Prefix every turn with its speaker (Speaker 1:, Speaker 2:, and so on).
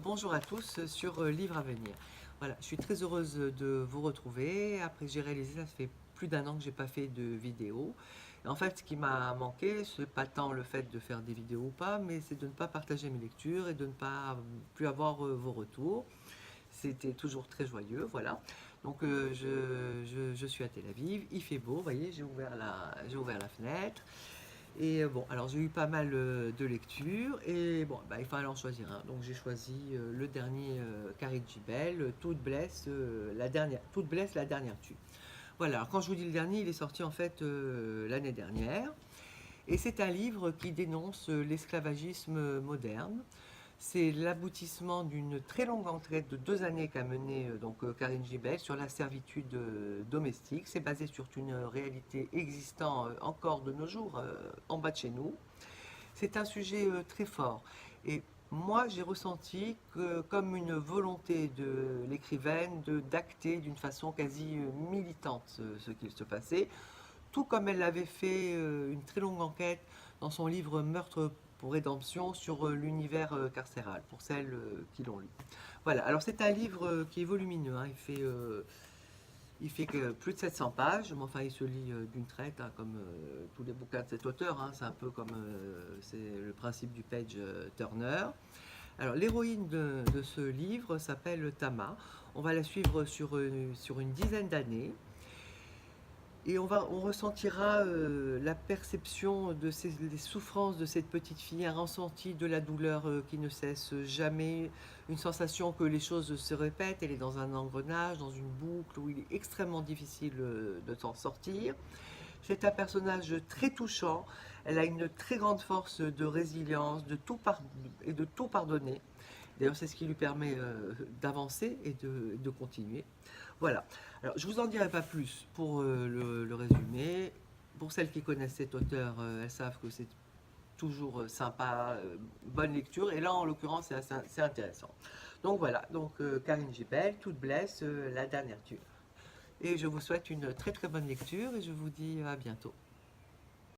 Speaker 1: Bonjour à tous sur Livre à venir. Voilà, je suis très heureuse de vous retrouver. Après, j'ai réalisé, ça fait plus d'un an que j'ai pas fait de vidéo. Et en fait, ce qui m'a manqué, c'est pas tant le fait de faire des vidéos ou pas, mais c'est de ne pas partager mes lectures et de ne pas plus avoir vos retours. C'était toujours très joyeux, voilà. Je suis à Tel Aviv, il fait beau, vous voyez, j'ai ouvert la fenêtre. Et bon, alors j'ai eu pas mal de lectures et bon, bah, il fallait en choisir un. Donc j'ai choisi le dernier Khalil Gibel, Toute blesse, la dernière tue. Voilà, alors quand je vous dis le dernier, il est sorti en fait l'année dernière. Et c'est un livre qui dénonce l'esclavagisme moderne. C'est l'aboutissement d'une très longue enquête de 2 années qu'a menée Karine Gibel sur la servitude domestique. C'est basé sur une réalité existant encore de nos jours en bas de chez nous. C'est un sujet très fort. Et moi, j'ai ressenti que, comme une volonté de l'écrivaine d'acter d'une façon quasi militante ce qu'il se passait, tout comme elle avait fait une très longue enquête dans son livre Meurtre pour rédemption sur l'univers carcéral, pour celles qui l'ont lu. Voilà, alors c'est un livre qui est volumineux, hein. Il fait que plus de 700 pages, mais enfin il se lit d'une traite, hein, comme tous les bouquins de cet auteur, hein. C'est un peu comme c'est le principe du page Turner. Alors l'héroïne de ce livre s'appelle Tama. On va la suivre sur une dizaine d'années. Et on ressentira la perception des souffrances de cette petite fille, un ressenti de la douleur qui ne cesse jamais, une sensation que les choses se répètent, elle est dans un engrenage, dans une boucle où il est extrêmement difficile de s'en sortir. C'est un personnage très touchant, elle a une très grande force de résilience, et de tout pardonner. D'ailleurs, c'est ce qui lui permet d'avancer et de continuer. Voilà. Alors, je vous en dirai pas plus pour le résumé. Pour celles qui connaissent cet auteur, elles savent que c'est toujours sympa, bonne lecture. Et là, en l'occurrence, c'est intéressant. Donc voilà, Karine Gibel, Toute blesse, la dernière tue. Et je vous souhaite une très très bonne lecture et je vous dis à bientôt.